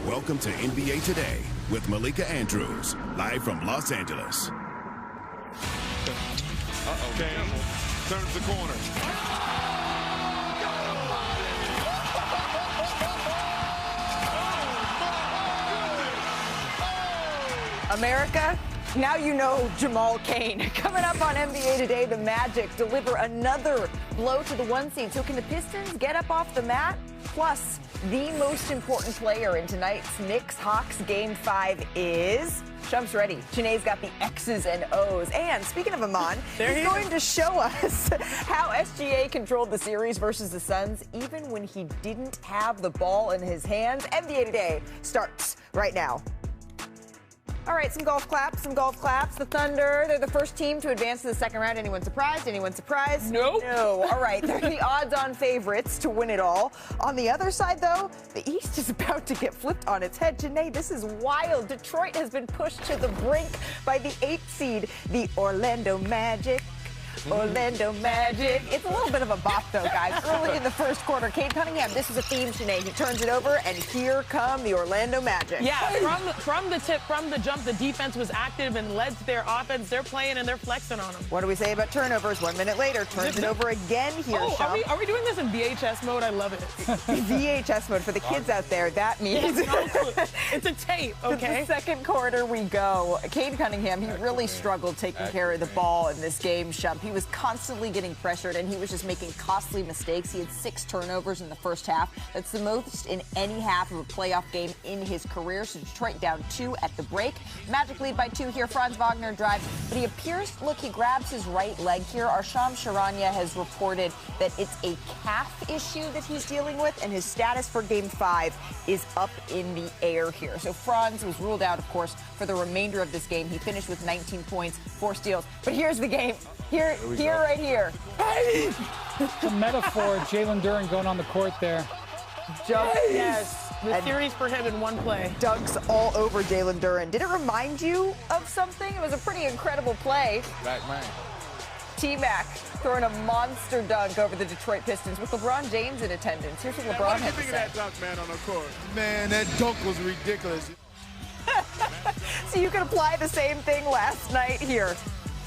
Welcome to NBA Today with Malika Andrews, live from Los Angeles. Kane turns the corner. America, now you know Jamal Cain. Coming up on NBA Today, the Magic deliver another blow to the 1 seed. So can the Pistons get up off the mat? Plus, the most important player in tonight's Knicks-Hawks Game 5 is... Shump's ready. Janae's got the X's and O's. And speaking of Amon, he's going to show us how SGA controlled the series versus the Suns, even when he didn't have the ball in his hands. NBA Today starts right now. All right, some golf claps. The Thunder, they're the first team to advance to the second round. Anyone surprised? Nope. No. All right, they're the odds-on favorites to win it all. On the other side, though, the East is about to get flipped on its head. Janae, this is wild. Detroit has been pushed to the brink by the 8th seed, the Orlando Magic. Orlando Magic. It's a little bit of a bop, though, guys. Early in the first quarter, Cade Cunningham, this is a theme, Janae. He turns it over, and here come the Orlando Magic. Yeah, from the jump, the defense was active and led to their offense. They're playing and they're flexing on them. What do we say about turnovers? 1 minute later, turns it over again here, Shump. Are we doing this in VHS mode? I love it. VHS mode. For the kids out there, that means... It's a tape, okay? To the second quarter we go. Cade Cunningham, he really struggled taking care of the ball in this game, Shump. He was constantly getting pressured, and he was just making costly mistakes. He had 6 turnovers in the first half. That's the most in any half of a playoff game in his career. So Detroit down 2 at the break. Magic lead by 2 here. Franz Wagner drives, but he appears, look, he grabs his right leg here. Arsham Charania has reported that it's a calf issue that he's dealing with, and his status for Game 5 is up in the air here. So Franz was ruled out, of course, for the remainder of this game. He finished with 19 points, 4 steals. But here's the game. Here, right here. Hey! It's a metaphor. Jalen Duren going on the court there. Yes. The series for him in one play. Dunks all over Jalen Duren. Did it remind you of something? It was a pretty incredible play. Black man. T-Mac throwing a monster dunk over the Detroit Pistons with LeBron James in attendance. Here's what LeBron had to say. What do you think of that dunk, man, on the court? Man, that dunk was ridiculous. So you can apply the same thing last night here.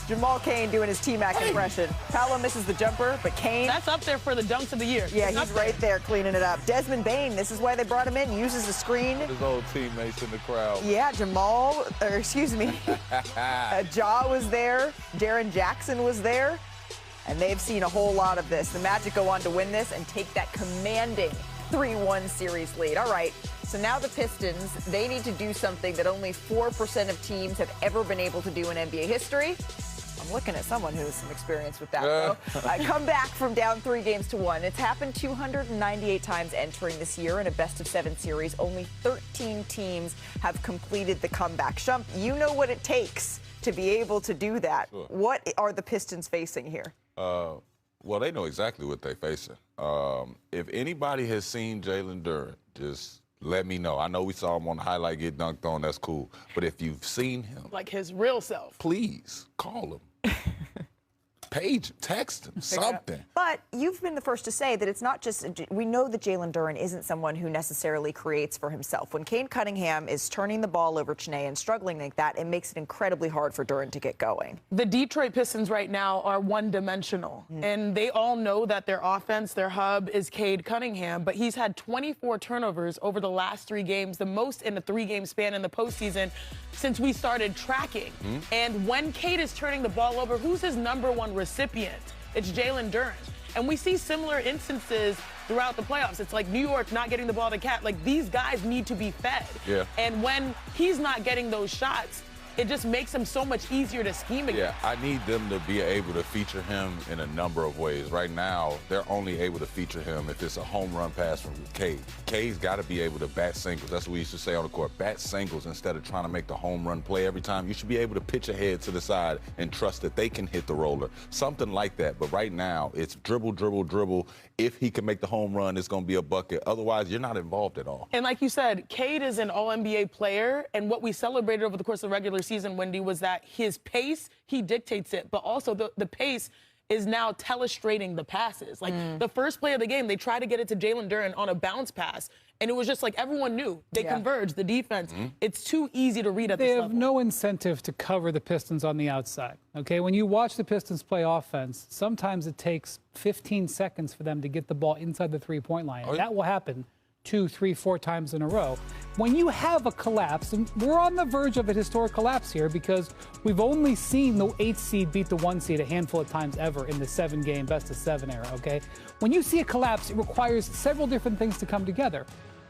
Jamal Cain doing his T-Mac impression. Paolo misses the jumper, but Cain... That's up there for the dunks of the year. Yeah, he's right there cleaning it up. Desmond Bane, this is why they brought him in, uses the screen. His old teammates in the crowd. Yeah, Ja was there. Jaren Jackson was there. And they've seen a whole lot of this. The Magic go on to win this and take that commanding 3-1 series lead. All right, so now the Pistons, they need to do something that only 4% of teams have ever been able to do in NBA history. I'm looking at someone who has some experience with that, though. Come back from down 3-1. It's happened 298 times entering this year in a best-of-7 series. Only 13 teams have completed the comeback. Shump, you know what it takes to be able to do that. Sure. What are the Pistons facing here? Well, they know exactly what they're facing. If anybody has seen Jalen Duren, just let me know. I know we saw him on the highlight get dunked on. That's cool. But if you've seen him... Like his real self. Please, call him. Page, text him, something. But you've been the first to say that it's not just, we know that Jalen Duren isn't someone who necessarily creates for himself. When Cade Cunningham is turning the ball over Chiney and struggling like that, it makes it incredibly hard for Duren to get going. The Detroit Pistons right now are one-dimensional, and they all know that their offense, their hub is Cade Cunningham, but he's had 24 turnovers over the last 3 games, the most in a 3-game span in the postseason since we started tracking. And when Cade is turning the ball over, who's his #1 recipient? It's Jalen Duren. And we see similar instances throughout the playoffs. It's like New York not getting the ball to Cat. Like, these guys need to be fed. Yeah. And when he's not getting those shots, it just makes him so much easier to scheme against. Yeah, I need them to be able to feature him in a number of ways. Right now, they're only able to feature him if it's a home run pass from Cade. Cade's got to be able to bat singles. That's what we used to say on the court. Bat singles instead of trying to make the home run play every time. You should be able to pitch ahead to the side and trust that they can hit the roller. Something like that. But right now, it's dribble, dribble, dribble. If he can make the home run, it's going to be a bucket. Otherwise, you're not involved at all. And like you said, Cade is an All-NBA player. And what we celebrated over the course of the regular season, Wendy, was that his pace, he dictates it. But also the pace is now telestrating the passes. Like the first play of the game, they tried to get it to Jalen Duren on a bounce pass. And it was just like everyone knew. They converged, the defense. It's too easy to read at this level. They have no incentive to cover the Pistons on the outside, okay? When you watch the Pistons play offense, sometimes it takes 15 seconds for them to get the ball inside the three-point line. And that will happen 2, 3, 4 times in a row. When you have a collapse, and we're on the verge of a historic collapse here because we've only seen the 8th seed beat the 1 seed a handful of times ever in the 7-game best-of-7 era, okay? When you see a collapse, it requires several different things to come together.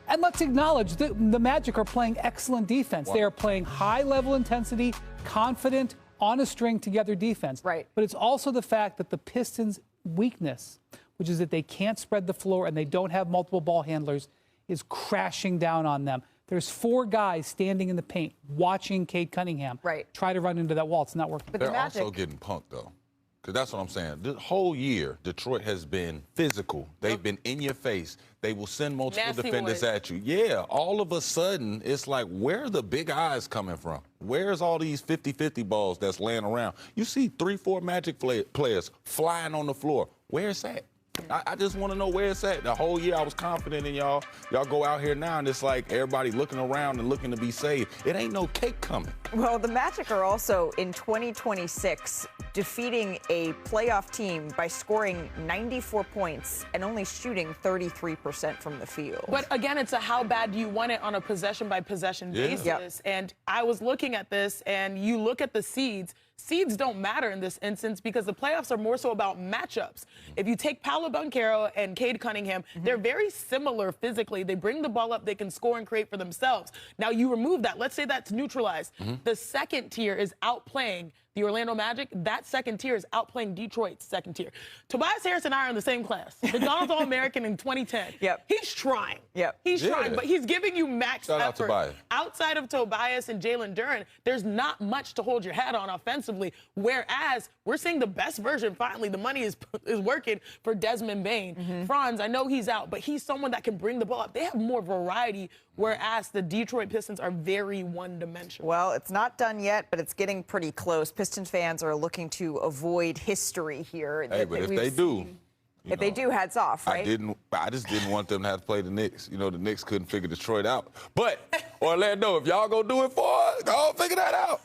And let's acknowledge that the Magic are playing excellent defense. They are playing high-level intensity, confident, on a string together defense. Right. But it's also the fact that the Pistons' weakness, which is that they can't spread the floor and they don't have multiple ball handlers, is crashing down on them. There's 4 guys standing in the paint watching Cade Cunningham try to run into that wall. It's not working. But they're also getting punked, though. Because that's what I'm saying. The whole year, Detroit has been physical. They've been in your face. They will send multiple defenders at you. Yeah, all of a sudden, it's like, where are the big eyes coming from? Where's all these 50-50 balls that's laying around? You see 3, 4 Magic players flying on the floor. Where's that? I just want to know where it's at. The whole year I was confident in y'all. Y'all go out here now and it's like everybody looking around and looking to be saved. It ain't no cake coming. Well, the Magic are also in 2026 defeating a playoff team by scoring 94 points and only shooting 33% from the field. But again, it's a how bad do you want it on a possession-by-possession basis. And I was looking at this, and you look at the seeds. Seeds don't matter in this instance because the playoffs are more so about matchups. If you take Paolo Banchero and Cade Cunningham, they're very similar physically. They bring the ball up, they can score and create for themselves. Now, you remove that. Let's say that's neutralized. The second tier is outplaying the Orlando Magic. That second tier is outplaying Detroit's second tier. Tobias Harris and I are in the same class. McDonald's All-American in 2010. He's trying. He's trying, but he's giving you max effort. Outside of Tobias and Jalen Duren, there's not much to hold your hat on offensively, whereas we're seeing the best version finally. The money is working for Desmond Bane. Franz, I know he's out, but he's someone that can bring the ball up. They have more variety, whereas the Detroit Pistons are very one-dimensional. Well, it's not done yet, but it's getting pretty close. Pistons fans are looking to avoid history here. Hey, but if they do, if they do, hats off, right? I just didn't want them to have to play the Knicks. You know, the Knicks couldn't figure Detroit out. But Orlando, if y'all gonna do it for us, go figure that out.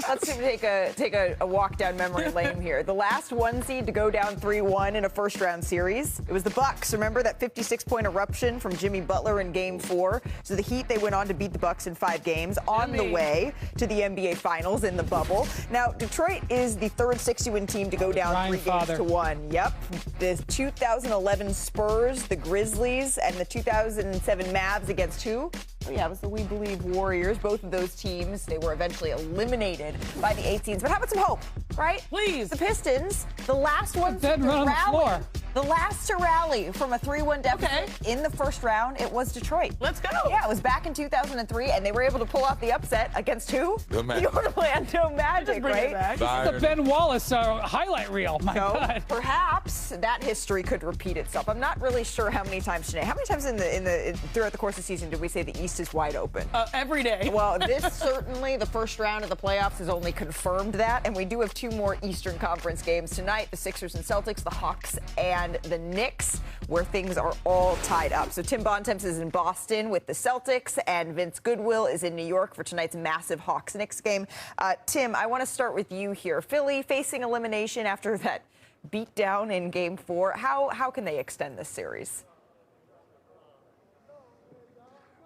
Let's take a walk down memory lane here. The last 1 seed to go down 3-1 in a first-round series, it was the Bucks. Remember that 56-point eruption from Jimmy Butler in Game 4? So the Heat, they went on to beat the Bucks in 5 games on the way to the NBA Finals in the bubble. Now, Detroit is the third 60-win team to go down 3 games to 1. Yep. The 2011 Spurs, the Grizzlies, and the 2007 Mavs against who? Oh, yeah, it was the We Believe Warriors. Both of those teams, they were eventually eliminated by the 8 seeds. But how about some hope, right? Please. The Pistons, the last ones to rally. The last to rally from a 3-1 deficit in the first round, it was Detroit. Let's go. Yeah, it was back in 2003, and they were able to pull off the upset against who? The Magic. The Orlando Magic, right? This is the Ben Wallace highlight reel. My God. Perhaps that history could repeat itself. I'm not really sure how many times today. How many times throughout the course of the season did we say the East is wide open? Every day. Well, this certainly, the first round of the playoffs has only confirmed that, and we do have 2 more Eastern Conference games tonight, the Sixers and Celtics, the Hawks and the Knicks, where things are all tied up. So Tim Bontemps is in Boston with the Celtics, and Vince Goodwill is in New York for tonight's massive Hawks-Knicks game. Tim, I want to start with you here. Philly facing elimination after that beat down in Game 4. How can they extend this series?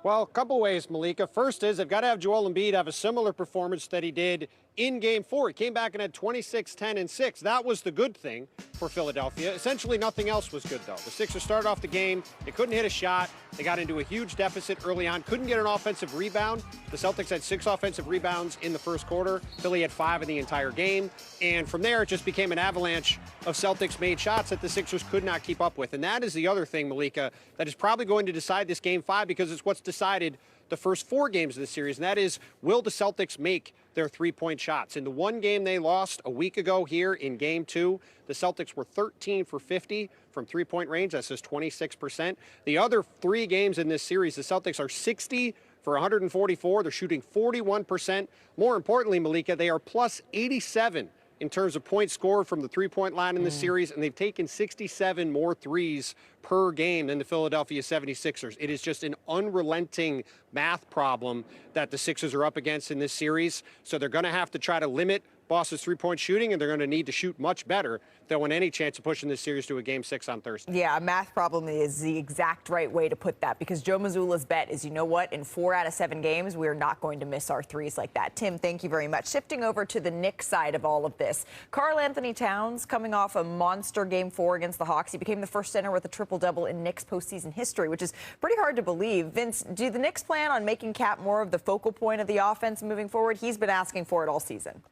Well, a couple ways, Malika. First is they've got to have Joel Embiid have a similar performance that he did in Game 4. He came back and had 26, 10, and 6. That was the good thing for Philadelphia. Essentially nothing else was good, though. The Sixers started off the game. They couldn't hit a shot. They got into a huge deficit early on. Couldn't get an offensive rebound. The Celtics had 6 offensive rebounds in the first quarter. Philly had 5 in the entire game. And from there, it just became an avalanche of Celtics-made shots that the Sixers could not keep up with. And that is the other thing, Malika, that is probably going to decide this Game 5 because it's what's decided the first 4 games of the series, and that is, will the Celtics make their 3-point shots? In the one game they lost a week ago here in Game 2, the Celtics were 13 for 50 from 3-point range. That's just 26%. The other 3 games in this series, the Celtics are 60 for 144. They're shooting 41%. More importantly, Malika, they are plus 87 in terms of points scored from the three-point line in this series, and they've taken 67 more threes per game than the Philadelphia 76ers. It is just an unrelenting math problem that the Sixers are up against in this series. So they're going to have to try to limit Boston's three-point shooting, and they're going to need to shoot much better if they'll win any chance of pushing this series to a Game 6 on Thursday. Yeah, a math problem is the exact right way to put that, because Joe Mazzulla's bet is, you know what, in 4 out of 7 games, we're not going to miss our threes like that. Tim, thank you very much. Shifting over to the Knicks side of all of this, Karl Anthony Towns coming off a monster Game 4 against the Hawks. He became the first center with a triple-double in Knicks postseason history, which is pretty hard to believe. Vince, do the Knicks plan on making Cat more of the focal point of the offense moving forward? He's been asking for it all season.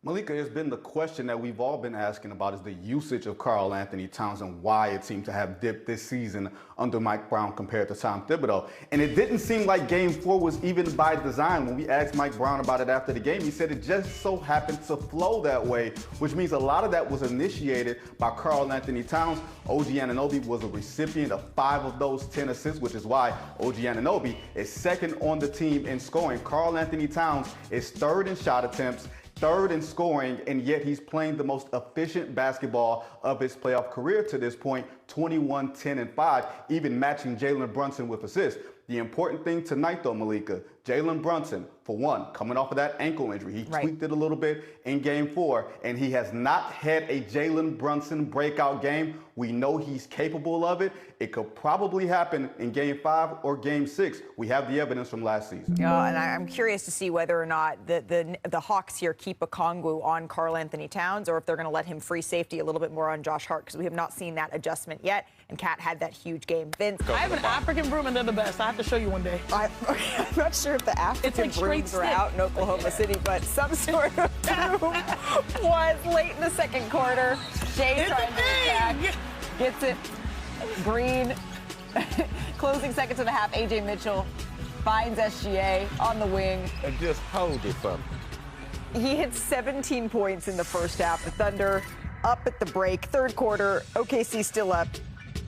Malika, it's been the question that we've all been asking about is the usage of Karl Anthony Towns and why it seemed to have dipped this season under Mike Brown compared to Tom Thibodeau. And it didn't seem like Game 4 was even by design. When we asked Mike Brown about it after the game, he said it just so happened to flow that way, which means a lot of that was initiated by Karl Anthony Towns. OG Anunoby was a recipient of 5 of those 10 assists, which is why OG Anunoby is second on the team in scoring. Karl Anthony Towns is third in shot attempts, third in scoring, and yet he's playing the most efficient basketball of his playoff career to this point, 21, 10, and 5, even matching Jalen Brunson with assists. The important thing tonight, though, Malika, Jalen Brunson, for one, coming off of that ankle injury. He tweaked it a little bit in Game 4, and he has not had a Jalen Brunson breakout game. We know he's capable of it. It could probably happen in Game 5 or Game 6. We have the evidence from last season. And I'm curious to see whether or not the Hawks here keep Okongwu on Karl Anthony Towns, or if they're going to let him free safety a little bit more on Josh Hart, because we have not seen that adjustment yet. And Cat had that huge game. Vince, I have an African broom, and they're the best. I have to show you one day. I'm not sure if the African brooms are out in Oklahoma City, but some sort of broom was late in the second quarter. Jay trying to attack. Gets it. Green. Closing seconds and a half. A.J. Mitchell finds SGA on the wing. And just hold it for me. He hit 17 points in the first half. The Thunder up at the break. Third quarter, OKC still up.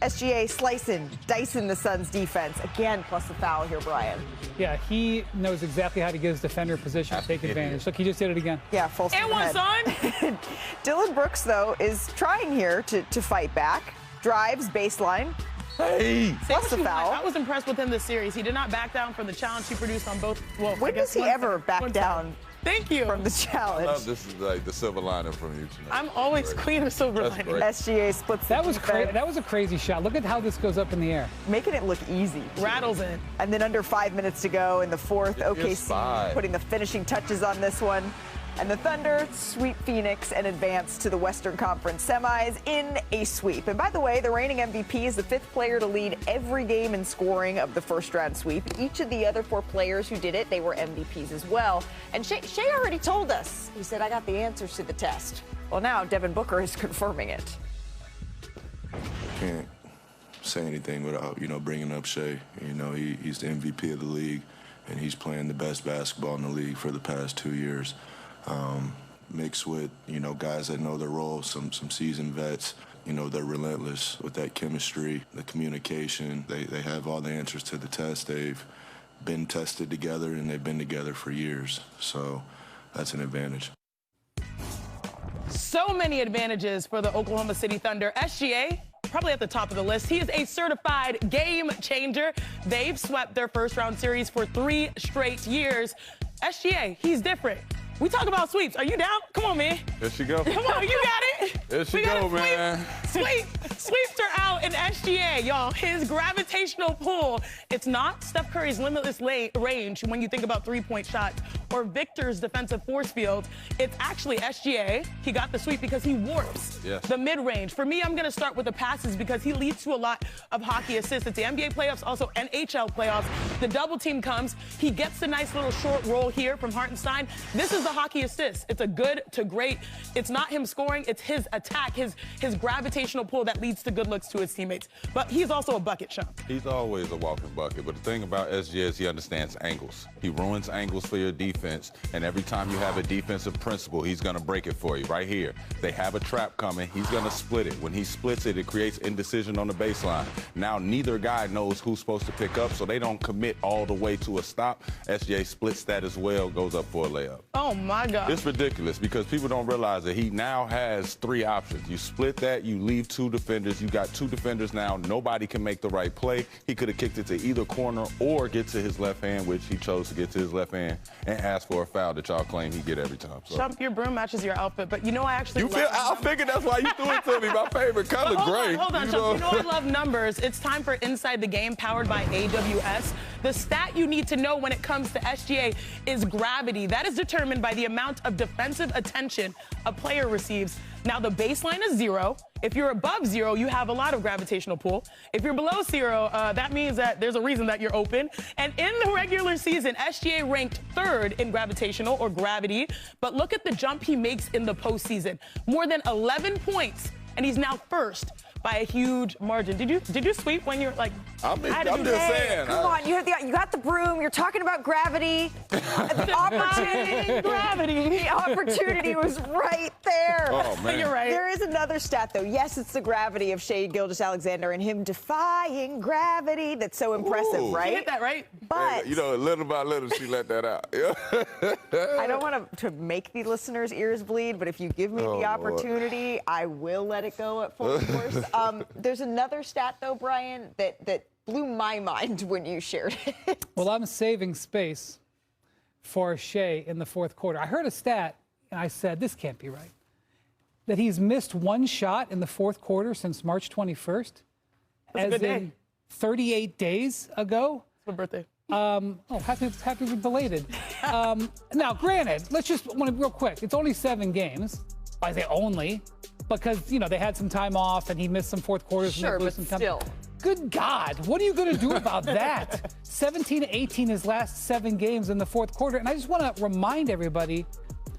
SGA slicing, dicing the Suns' defense. Again, plus the foul here, Brian. Yeah, he knows exactly how to get his defender position to take advantage. Look, he just did it again. Yeah, full speed ahead. Son. Dillon Brooks, though, is trying here to fight back. Drives, baseline. Hey! Plus the foul. I was impressed with him this series. He did not back down from the challenge he produced on both. Well, When does he ever back down? Thank you. From the challenge. I love this is like the silver lining from you tonight. I'm always queen of silver lining. SGA splits that was that was a crazy shot. Look at how this goes up in the air. Making it look easy. Rattles in. And then under 5 minutes to go in the fourth, OKC putting the finishing touches on this one. And the Thunder sweep Phoenix and advance to the Western Conference semis in a sweep. And by the way, the reigning MVP is the 5th player to lead every game in scoring of the first-round sweep. Each of the other 4 players who did it, they were MVPs as well. And Shea already told us. He said, I got the answers to the test. Well, now Devin Booker is confirming it. Can't say anything without, bringing up Shea. He's the MVP of the league, and he's playing the best basketball in the league for the past 2 years. Mixed with, guys that know their role, some seasoned vets. They're relentless with that chemistry, the communication. They have all the answers to the test. They've been tested together, and they've been together for years. So that's an advantage. So many advantages for the Oklahoma City Thunder. SGA, probably at the top of the list. He is a certified game changer. They've swept their first-round series for 3 straight years. SGA, he's different. We talk about sweeps. Are you down? Come on, man. There she go. Come on, you got it. There she go, man. Sweeps are out in SGA, y'all. His gravitational pull. It's not Steph Curry's limitless range when you think about three-point shots or Victor's defensive force field. It's actually SGA. He got the sweep because he warps the mid-range. For me, I'm going to start with the passes because he leads to a lot of hockey assists. It's the NBA playoffs, also NHL playoffs. The double team comes. He gets the nice little short roll here from Hartenstein. This is the hockey assist. It's a good to great. It's not him scoring. It's his attack, his gravitational pull that leads to good looks to his teammates. But he's also a bucket, Sean. He's always a walking bucket. But the thing about SGA is he understands angles. He ruins angles for your defense. And every time you have a defensive principle, he's going to break it for you. Right here, they have a trap coming. He's going to split it. When he splits it, it creates indecision on the baseline. Now, neither guy knows who's supposed to pick up, so they don't commit all the way to a stop. SGA splits that as well, goes up for a layup. Oh, my God. It's ridiculous because people don't realize that he now has 3 options. You split that, you leave 2 defenders. You got 2 defenders now. Nobody can make the right play. He could have kicked it to either corner or get to his left hand, which he chose to get to his left hand and ask for a foul that y'all claim he get every time. So. Shump, your broom matches your outfit, but you know I actually I figured that's why you threw it to me. My favorite color, gray. Hold on, Shump. You know I love numbers. It's time for Inside the Game, powered by AWS. The stat you need to know when it comes to SGA is gravity. That is determined by the amount of defensive attention a player receives. Now, the baseline is 0. If you're above 0, you have a lot of gravitational pull. If you're below 0, that means that there's a reason that you're open. And in the regular season, SGA ranked 3rd in gravitational or gravity. But look at the jump he makes in the postseason. More than 11 points, and he's now 1st by a huge margin. Did you sweep when you're like? I'm just saying. Come on, you got the broom. You're talking about gravity. The opportunity, gravity. The opportunity was right there. Oh man, you're right. There is another stat though. Yes, it's the gravity of Shai Gilgeous-Alexander and him defying gravity. That's so impressive, right? You hit that right. But you know, little by little, she let that out. I don't want to make the listeners' ears bleed, but if you give me the opportunity, I will let it go at full force. There's another stat, though, Brian, that blew my mind when you shared it. Well, I'm saving space for Shai in the 4th quarter. I heard a stat, and I said, this can't be right, that he's missed 1 shot in the 4th quarter since March 21st. That's a good day. 38 days ago. It's my birthday. Happy belated. Now, granted, let's just real quick. It's only 7 games. I say only. Because, they had some time off and he missed some 4th quarters. Sure, but still. Good God, what are you going to do about that? 17-18 his last 7 games in the 4th quarter. And I just want to remind everybody,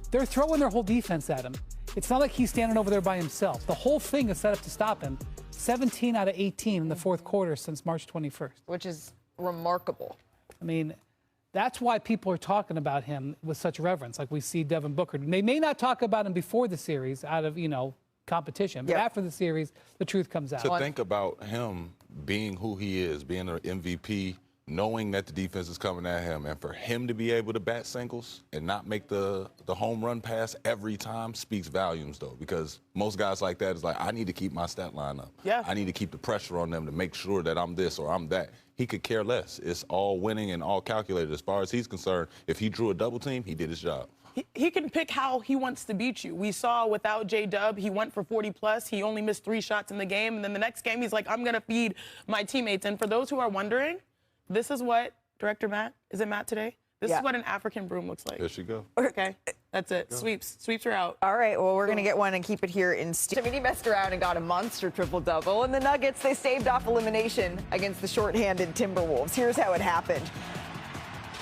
they're throwing their whole defense at him. It's not like he's standing over there by himself. The whole thing is set up to stop him. 17 out of 18 in the 4th quarter since March 21st. Which is remarkable. I mean, that's why people are talking about him with such reverence, like we see Devin Booker. They may not talk about him before the series out of, competition. But after the series, the truth comes out. To think about him being who he is, being an MVP, knowing that the defense is coming at him, and for him to be able to bat singles and not make the home run pass every time speaks volumes, though, because most guys like that is like, I need to keep my stat line up. Yeah. I need to keep the pressure on them to make sure that I'm this or I'm that. He could care less. It's all winning and all calculated. As far as he's concerned, if he drew a double team, he did his job. He can pick how he wants to beat you. We saw without J-Dub, he went for 40+. He only missed 3 shots in the game. And then the next game, he's like, I'm going to feed my teammates. And for those who are wondering, this is what, Director Matt, is it Matt today? This is what an African broom looks like. There she go. Okay, that's it. Go. Sweeps are out. All right, well, we're going to get one and keep it here in studio. I mean, he messed around and got a monster triple-double. And the Nuggets, they staved off elimination against the shorthanded Timberwolves. Here's how it happened.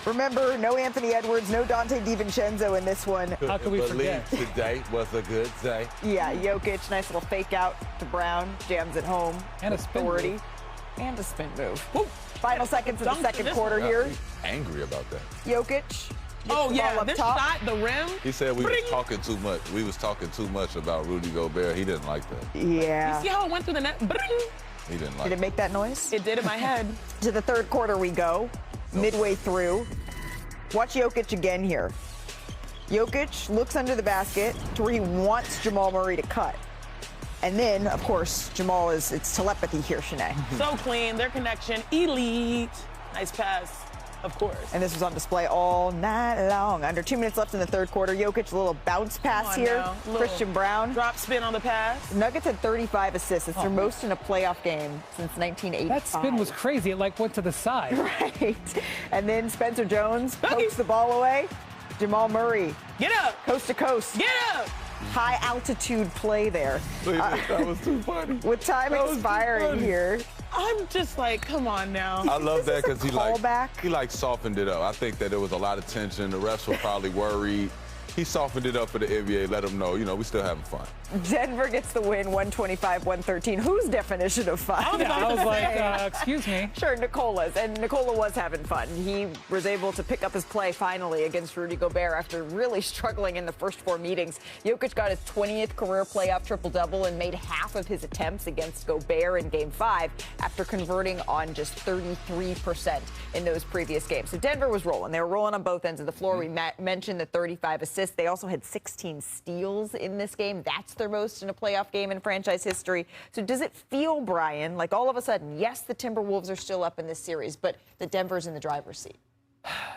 Remember, no Anthony Edwards, no Dante DiVincenzo in this one. How can we forget? Today was a good day. Yeah, Jokic, nice little fake out to Brown, jams it home. And a spin move. And a spin move. Woo. Final seconds of the second quarter here. Angry about that. Jokic. Oh, yeah, this shot, the rim. He said we was talking too much. We was talking too much about Rudy Gobert. He didn't like that. Yeah. You see how it went through the net? He didn't like it. Did it make that noise? It did in my head. To the third quarter we go. Midway through. Watch Jokic again here. Jokic looks under the basket to where he wants Jamal Murray to cut. And then, of course, it's telepathy here, Shanae. So clean, their connection, elite. Nice pass, of course. And this was on display all night long. Under 2 minutes left in the third quarter. Jokic, a little bounce pass here. Christian Brown. Drop spin on the pass. Nuggets had 35 assists. It's their most in a playoff game since 1985. That spin was crazy. It went to the side. Right. And then Spencer Jones pokes the ball away. Jamal Murray. Get up. Coast to coast. Get up. High altitude play there. That was too funny. With time expiring here. I'm just like, come on now. I love that because he callback? softened it up. I think that there was a lot of tension. The refs were probably worried. he softened it up for the NBA, let them know, we still having fun. Denver gets the win, 125-113. Whose definition of fun? I was like, excuse me. Sure, Nicola's. And Nicola was having fun. He was able to pick up his play finally against Rudy Gobert after really struggling in the first 4 meetings. Jokic got his 20th career playoff triple-double and made half of his attempts against Gobert in Game 5 after converting on just 33% in those previous games. So Denver was rolling. They were rolling on both ends of the floor. We mentioned the 35 assists. They also had 16 steals in this game. That's their most in a playoff game in franchise history. So does it feel, Brian, like all of a sudden, yes, the Timberwolves are still up in this series, but the Denver's in the driver's seat?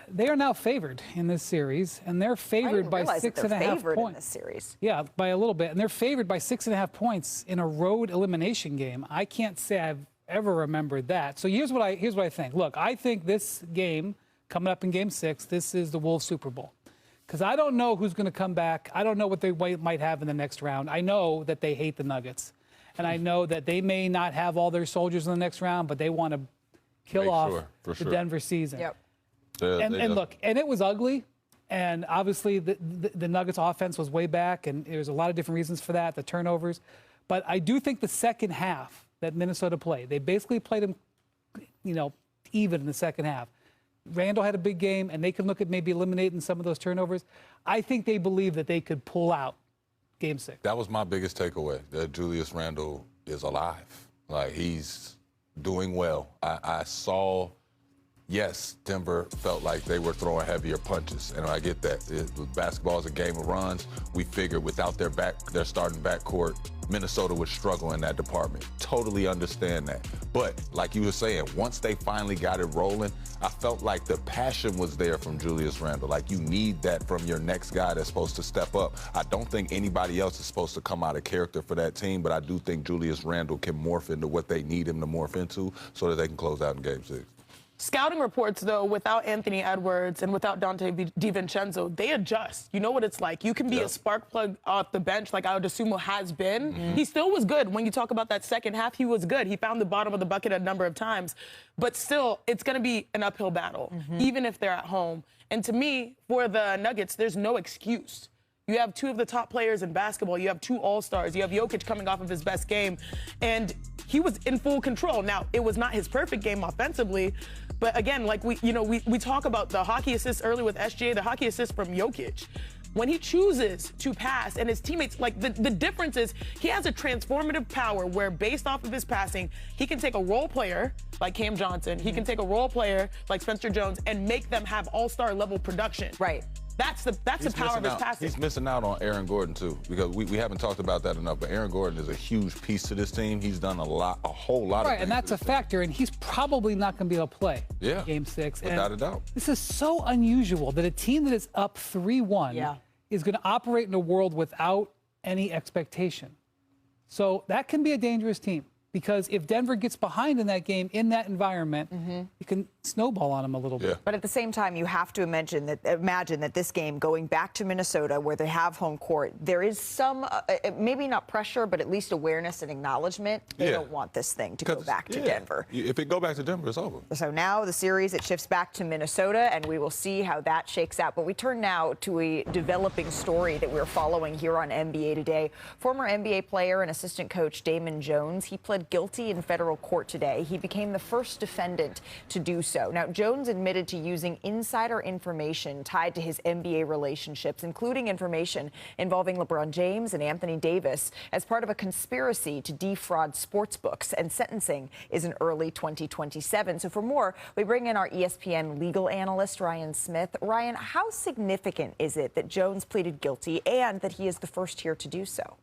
They are now favored in this series, and they're favored by 6.5 points. In this series. Yeah, by a little bit, and they're favored by 6.5 points in a road elimination game. I can't say I've ever remembered that. So here's what I think. Look, I think this game coming up in Game 6, this is the Wolves Super Bowl. Because I don't know who's going to come back. I don't know what they might have in the next round. I know that they hate the Nuggets. And I know that they may not have all their soldiers in the next round, but they want to kill off the Denver season. Yep. And look, and it was ugly. And obviously the Nuggets offense was way back, and there's a lot of different reasons for that, the turnovers. But I do think the second half that Minnesota played, they basically played them, even in the second half. Randall had a big game, and they can look at maybe eliminating some of those turnovers. I think they believe that they could pull out Game 6. That was my biggest takeaway, that Julius Randle is alive. Like, he's doing well. I saw, yes, Denver felt like they were throwing heavier punches, and I get that. Basketball is a game of runs. We figured without their starting backcourt, Minnesota would struggle in that department. Totally understand that. But like you were saying, once they finally got it rolling, I felt like the passion was there from Julius Randle. Like, you need that from your next guy that's supposed to step up. I don't think anybody else is supposed to come out of character for that team, but I do think Julius Randle can morph into what they need him to morph into so that they can close out in Game 6. Scouting reports, though, without Anthony Edwards and without Dante DiVincenzo, they adjust. You know what it's like. You can be a spark plug off the bench like Adesumo has been. He still was good. When you talk about that second half, he was good. He found the bottom of the bucket a number of times. But still, it's going to be an uphill battle, even if they're at home. And to me, for the Nuggets, there's no excuse. You have 2 of the top players in basketball. You have 2 all-stars. You have Jokic coming off of his best game. And he was in full control. Now, it was not his perfect game offensively. But again, like we talk about the hockey assists early with SGA, the hockey assist from Jokic. When he chooses to pass and his teammates, like the difference is he has a transformative power where based off of his passing, he can take a role player like Cam Johnson, he can take a role player like Spencer Jones and make them have all-star level production. Right. That's the power of his passing. He's missing out on Aaron Gordon, too, because we haven't talked about that enough, but Aaron Gordon is a huge piece to this team. He's done a whole lot of things. Right, and that's a factor, and he's probably not going to be able to play Game 6. Without a doubt. This is so unusual that a team that is up 3-1 is going to operate in a world without any expectation. So that can be a dangerous team. Because if Denver gets behind in that game, in that environment, you can snowball on them a little bit. But at the same time, you have to imagine that this game, going back to Minnesota, where they have home court, there is some, maybe not pressure, but at least awareness and acknowledgement. They don't want this thing to go back to Denver. If it go back to Denver, it's over. So now the series, it shifts back to Minnesota, and we will see how that shakes out. But we turn now to a developing story that we're following here on NBA Today. Former NBA player and assistant coach Damon Jones, he pled guilty in federal court today. He became the first defendant to do so. Now, Jones admitted to using insider information tied to his NBA relationships, including information involving LeBron James and Anthony Davis, as part of a conspiracy to defraud sportsbooks. And sentencing is in early 2027. So for more, we bring in our ESPN legal analyst, Ryan Smith. Ryan, how significant is it that Jones pleaded guilty and that he is the first here to do so?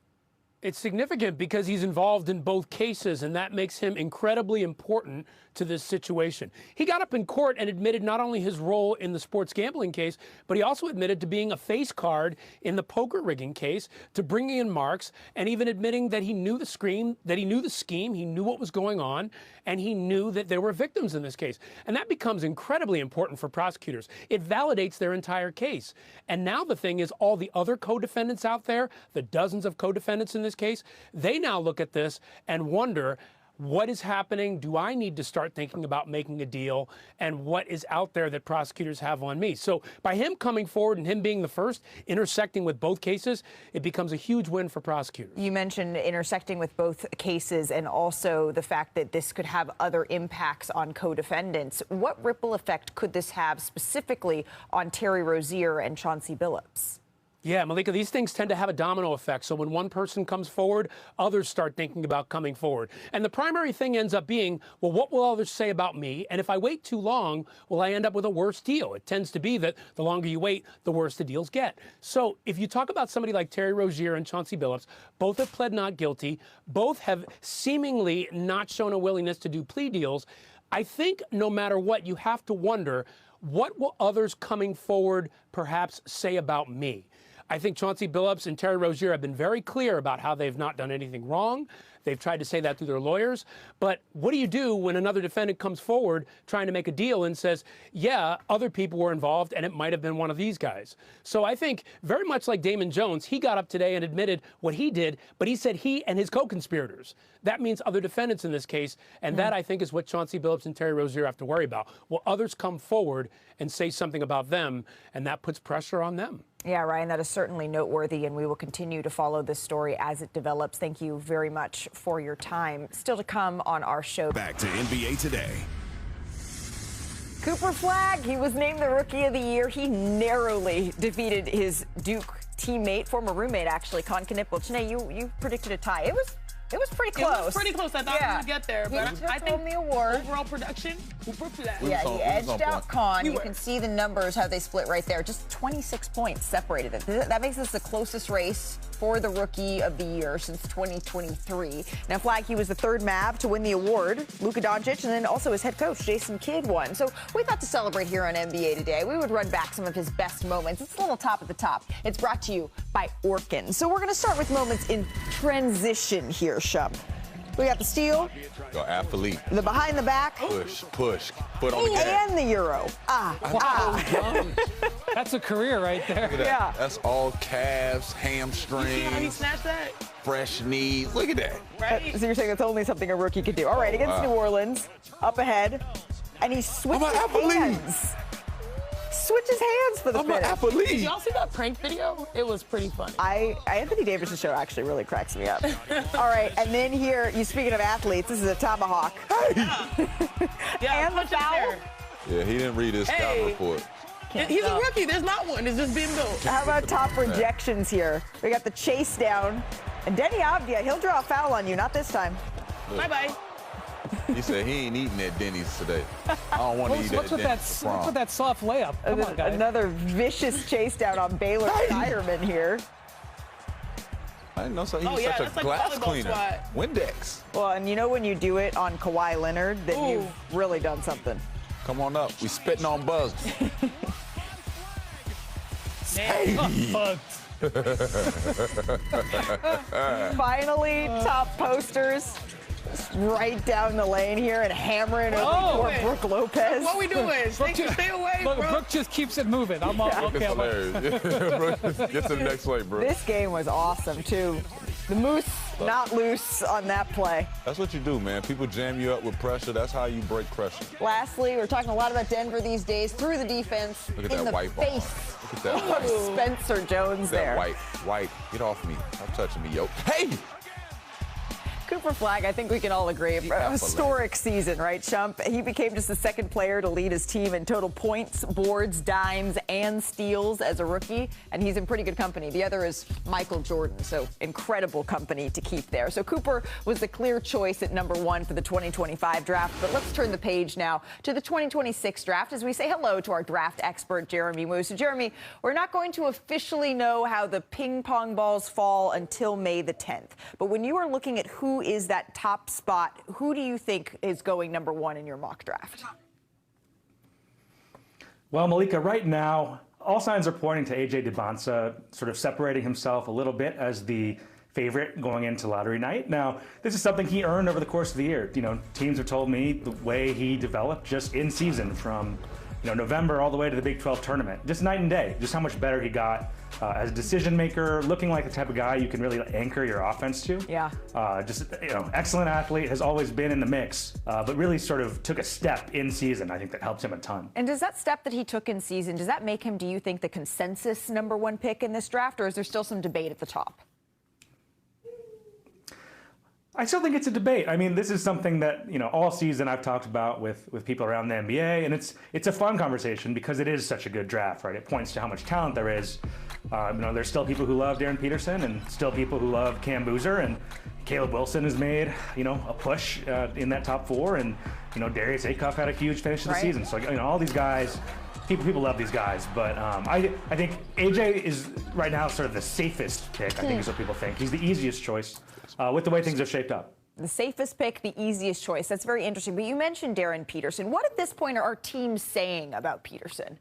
It's significant because he's involved in both cases, and that makes him incredibly important to this situation. He got up in court and admitted not only his role in the sports gambling case, but he also admitted to being a face card in the poker rigging case, to bringing in marks, and even admitting that he knew the scheme, he knew what was going on, and he knew that there were victims in this case. And that becomes incredibly important for prosecutors. It validates their entire case. And now the thing is, all the other co-defendants out there, the dozens of co-defendants in this case, they now look at this and wonder, what is happening? Do I need to start thinking about making a deal? And what is out there that prosecutors have on me? So by him coming forward and him being the first, intersecting with both cases, it becomes a huge win for prosecutors. You mentioned intersecting with both cases and also the fact that this could have other impacts on co-defendants. What ripple effect could this have specifically on Terry Rozier and Chauncey Billups? Yeah, Malika, these things tend to have a domino effect. So when one person comes forward, others start thinking about coming forward. And the primary thing ends up being, well, what will others say about me? And if I wait too long, will I end up with a worse deal? It tends to be that the longer you wait, the worse the deals get. So if you talk about somebody like Terry Rozier and Chauncey Billups, both have pled not guilty. Both have seemingly not shown a willingness to do plea deals. I think no matter what, you have to wonder, what will others coming forward perhaps say about me? I think Chauncey Billups and Terry Rozier have been very clear about how they've not done anything wrong. They've tried to say that through their lawyers. But what do you do when another defendant comes forward trying to make a deal and says, yeah, other people were involved and it might have been one of these guys? So I think very much like Damon Jones, he got up today and admitted what he did, but he said he and his co-conspirators. That means other defendants in this case. And that, I think, is what Chauncey Billups and Terry Rozier have to worry about. Will others come forward and say something about them? And that puts pressure on them. Yeah, Ryan, that is certainly noteworthy, and we will continue to follow this story as it develops. Thank you very much for your time. Still to come on our show. Back to NBA Today. Cooper Flagg, he was named the Rookie of the Year. He narrowly defeated his Duke teammate, former roommate, actually, Con Knipple. Chene, you predicted a tie. It was pretty close. It was pretty close. I thought he would get there, but I think the award. Overall production, Cooper Flagg. Yeah, he edged out Con. You can see the numbers, how they split right there. Just 26 points separated it. That makes this the closest race for the Rookie of the Year since 2023. Now, Flagg, he was the third Mav to win the award. Luka Doncic, and then also his head coach, Jason Kidd, won. So we thought to celebrate here on NBA Today, we would run back some of his best moments. It's a little top at the top. It's brought to you by Orkin. So we're going to start with moments in transition here, Shump. We got the steal. Go athlete. The behind the back. Push. Put on the gas. And the Euro. That's a career right there. Look at that. Yeah. That's all calves, hamstrings. You see how he snatched that? Fresh knees. Look at that. Right? So you're saying that's only something a rookie could do. All right, against New Orleans, up ahead, and he switches hands. Switches hands for the I'm an finish. athlete. Did y'all see that prank video? It was pretty funny. Anthony Davis' show actually really cracks me up. All right, and then here, you speaking of athletes, this is a tomahawk. Yeah, and the foul. Yeah, he didn't read his scout report. He's a rookie. There's not one. It's just being built. How about top rejections here? We got the chase down. And Denny Avdia, he'll draw a foul on you, not this time. Bye-bye. He said he ain't eating at Denny's today. I don't want to eat at Denny's for prom. What's with that soft layup? Come on, guys. Another vicious chase down on Baylor Shireman here. I didn't know so. He was such a like glass volleyball cleaner. squat. Windex. Well, and you know when you do it on Kawhi Leonard, then you've really done something. Come on up. We spitting on bugs. Hey. Finally, top posters. Right down the lane here and hammering over Brooke Lopez. What we doing? Stay away, Look, bro. Brooke just keeps it moving. I'm okay. It's hilarious. Get to the next play, bro. This game was awesome, too. The Moose not loose on that play. That's what you do, man. People jam you up with pressure. That's how you break pressure. Lastly, we're talking a lot about Denver these days. Through the defense, Look at in that the white ball. face Look at that of white. Spencer Jones there. That white. Get off me. Stop touching me, yo. Hey! Cooper Flagg, I think we can all agree, a historic season, right, Shump? He became just the second player to lead his team in total points, boards, dimes, and steals as a rookie, and he's in pretty good company. The other is Michael Jordan, so incredible company to keep there. So Cooper was the clear choice at number 1 for the 2025 draft, but let's turn the page now to the 2026 draft as we say hello to our draft expert, Jeremy Wu. So, Jeremy, we're not going to officially know how the ping pong balls fall until May the 10th, but when you are looking at who is that top spot, who do you think is going number 1 in your mock draft? Well, Malika, right now, all signs are pointing to A.J. Debonsa sort of separating himself a little bit as the favorite going into lottery night. Now, this is something he earned over the course of the year. You know, teams have told me the way he developed just in season from November all the way to the Big 12 tournament. Just night and day, just how much better he got as a decision maker, looking like the type of guy you can really anchor your offense to. Yeah. Just, excellent athlete, has always been in the mix, but really sort of took a step in season. I think that helps him a ton. And does that step that he took in season, does that make him, do you think, the consensus #1 pick in this draft, or is there still some debate at the top? I still think it's a debate. I mean, this is something that, all season I've talked about with people around the NBA, and it's a fun conversation because it is such a good draft, right? It points to how much talent there is. There's still people who love Darren Peterson and still people who love Cam Boozer, and Caleb Wilson has made, a push in that top 4, and, Darius Acuff had a huge finish of the season. So, all these guys, people love these guys, but I think AJ is right now sort of the safest pick, I think is what people think. He's the easiest choice with the way things are shaped up. The safest pick, the easiest choice. That's very interesting. But you mentioned Darren Peterson. What at this point are our teams saying about Peterson?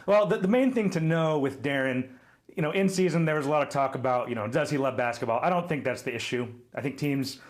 Well, the main thing to know with Darren, in season there was a lot of talk about, does he love basketball? I don't think that's the issue. I think teams,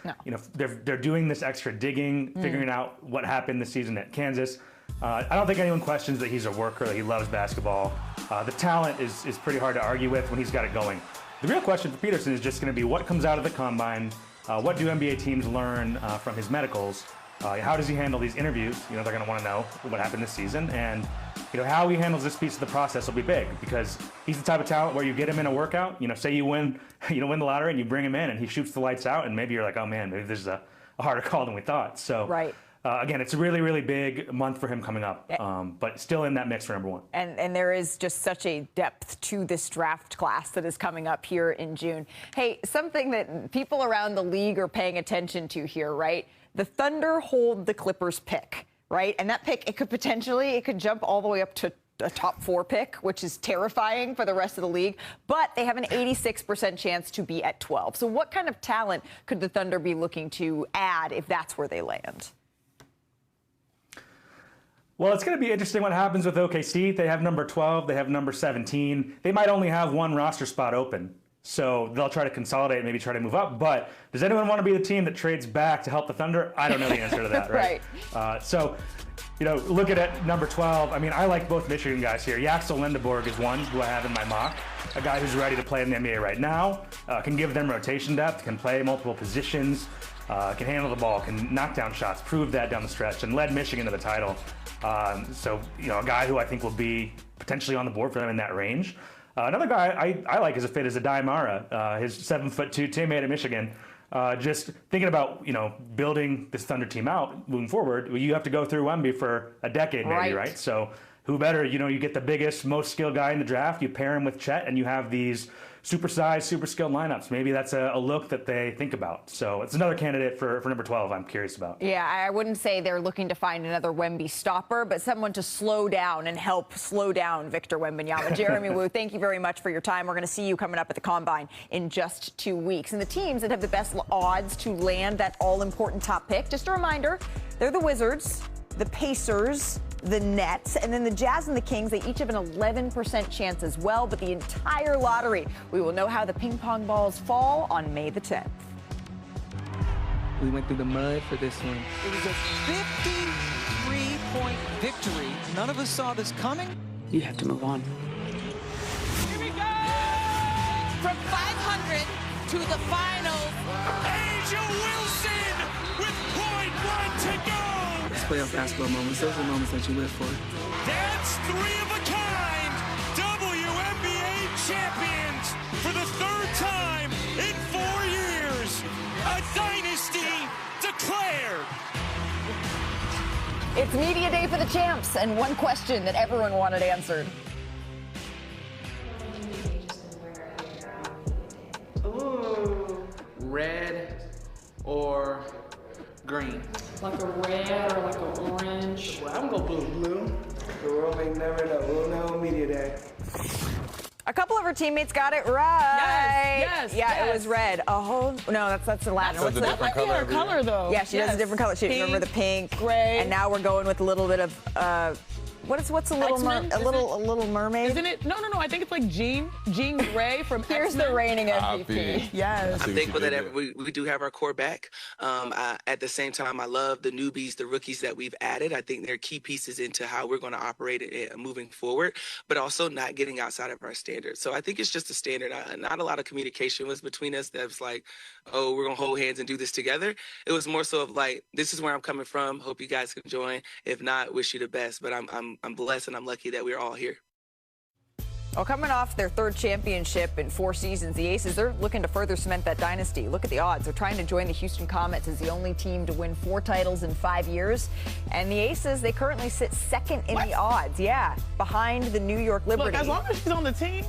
they're doing this extra digging, figuring out what happened this season at Kansas. I don't think anyone questions that he's a worker, that he loves basketball. The talent is pretty hard to argue with when he's got it going. The real question for Peterson is just going to be what comes out of the combine, what do NBA teams learn from his medicals, how does he handle these interviews? They're going to want to know what happened this season, and how he handles this piece of the process will be big because he's the type of talent where you get him in a workout, say you win the lottery and you bring him in and he shoots the lights out, and maybe you're like, oh man, maybe this is a harder call than we thought. So. Right. Again, it's a really, really big month for him coming up, but still in that mix for #1. And there is just such a depth to this draft class that is coming up here in June. Hey, something that people around the league are paying attention to here, right? The Thunder hold the Clippers pick, right? And that pick, it could jump all the way up to a top 4 pick, which is terrifying for the rest of the league, but they have an 86% chance to be at 12. So what kind of talent could the Thunder be looking to add if that's where they land? Well, it's going to be interesting what happens with OKC. They have number 12. They have number 17. They might only have 1 roster spot open. So they'll try to consolidate, maybe try to move up. But does anyone want to be the team that trades back to help the Thunder? I don't know the answer to that, right? So, look at it, number 12. I mean, I like both Michigan guys here. Yaxel Lindeborg is one who I have in my mock. A guy who's ready to play in the NBA right now, can give them rotation depth, can play multiple positions, can handle the ball, can knock down shots, prove that down the stretch, and led Michigan to the title. So, a guy who I think will be potentially on the board for them in that range. Another guy I like as a fit is Adai Mara, his 7'2" teammate at Michigan. Just thinking about, building this Thunder team out moving forward, you have to go through Wemby for a decade maybe, right? So who better, you get the biggest, most skilled guy in the draft, you pair him with Chet, and you have these super-sized, super-skilled lineups. Maybe that's a look that they think about. So it's another candidate for number 12 I'm curious about. Yeah, I wouldn't say they're looking to find another Wemby stopper, but someone to slow down and help slow down Victor Wembanyama. Jeremy Wu, thank you very much for your time. We're going to see you coming up at the Combine in just 2 weeks. And the teams that have the best odds to land that all-important top pick, just a reminder, they're the Wizards, the Pacers, the Nets, and then the Jazz and the Kings. They each have an 11% chance as well, but the entire lottery, we will know how the ping pong balls fall on May the 10th. We went through the mud for this one. It was a 53-point victory. None of us saw this coming. You have to move on. Here we go! From 500 to the finals. Asia Wilson with .1 to go! Playoff basketball moments, those are moments that you live for. That's 3 of a kind! WNBA champions for the 3rd time in 4 years! A dynasty declared! It's media day for the champs, and one question that everyone wanted answered. Ooh. Red or green? Like a red or like an orange? Well, I'm gonna go blue. The world may never know. We'll know on media day. A couple of her teammates got it right. Yes. It was red. No, that's the Latin. That might be her color, though. Yeah, she does a different color. She remember the pink, gray, and now we're going with a little bit of What's a little mermaid? Isn't it? No. I think it's like Jean Grey from Here's X-Men. the reigning MVP. Yes. I'm thankful that we do have our core back. At the same time, I love the newbies, the rookies that we've added. I think they're key pieces into how we're going to operate it moving forward, but also not getting outside of our standards. So I think it's just a standard. Not a lot of communication was between us that was like, oh, we're going to hold hands and do this together. It was more so of like, this is where I'm coming from. Hope you guys can join. If not, wish you the best. But I'm blessed and I'm lucky that we're all here. Well, coming off their third championship in 4 seasons, the Aces, they're looking to further cement that dynasty. Look at the odds. They're trying to join the Houston Comets as the only team to win 4 titles in 5 years. And the Aces, they currently sit second in the odds. Yeah, behind the New York Liberty. Look, as long as she's on the team,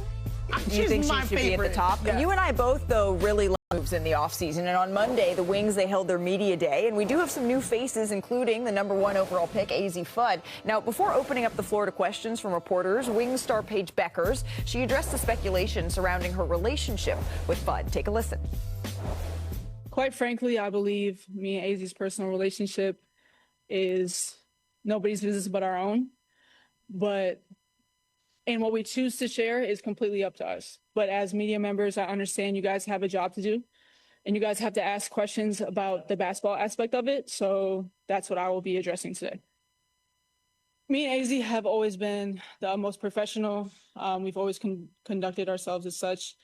you think she should be at the top? Yeah. You and I both, though, really moves in the offseason. And on Monday, the Wings, they held their media day. And we do have some new faces, including the #1 overall pick, AZ Fudd. Now, before opening up the floor to questions from reporters, Wings star Paige Beckers, she addressed the speculation surrounding her relationship with Fudd. Take a listen. Quite frankly, I believe me and AZ's personal relationship is nobody's business but our own. And what we choose to share is completely up to us. But as media members, I understand you guys have a job to do, and you guys have to ask questions about the basketball aspect of it. So that's what I will be addressing today. Me and AZ have always been the most professional. We've always conducted ourselves as such,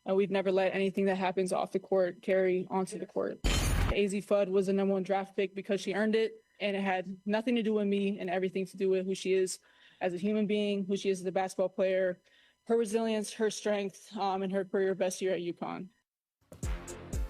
and we've never let anything that happens off the court carry onto the court. AZ Fudd was the #1 draft pick because she earned it, and it had nothing to do with me and everything to do with who she is as a human being, who she is as a basketball player, her resilience, her strength, and her career best year at UConn.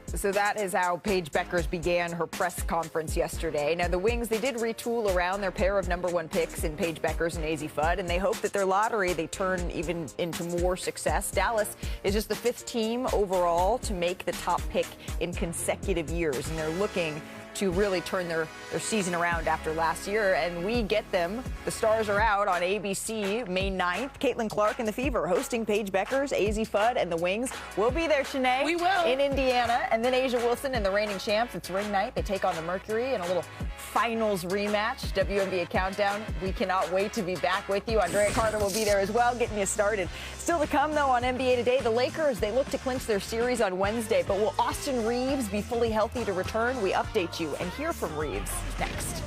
So that is how Paige Beckers began her press conference yesterday. Now, the Wings, they did retool around their pair of #1 picks in Paige Beckers and AZ Fudd, and they hope that their lottery, they turn even into more success. Dallas is just the 5th team overall to make the top pick in consecutive years, and they're looking to really turn their season around after last year. And we get them. The Stars are out on ABC May 9th. Caitlin Clark and the Fever hosting Paige Beckers, AZ Fudd, and the Wings. We'll be there, Shanae. We will. In Indiana. And then Asia Wilson and the reigning champs. It's ring night. They take on the Mercury in a little finals rematch. WNBA Countdown. We cannot wait to be back with you. Andrea Carter will be there as well, getting you started. Still to come, though, on NBA Today, the Lakers, they look to clinch their series on Wednesday. But will Austin Reeves be fully healthy to return? We update you and hear from Reeves next.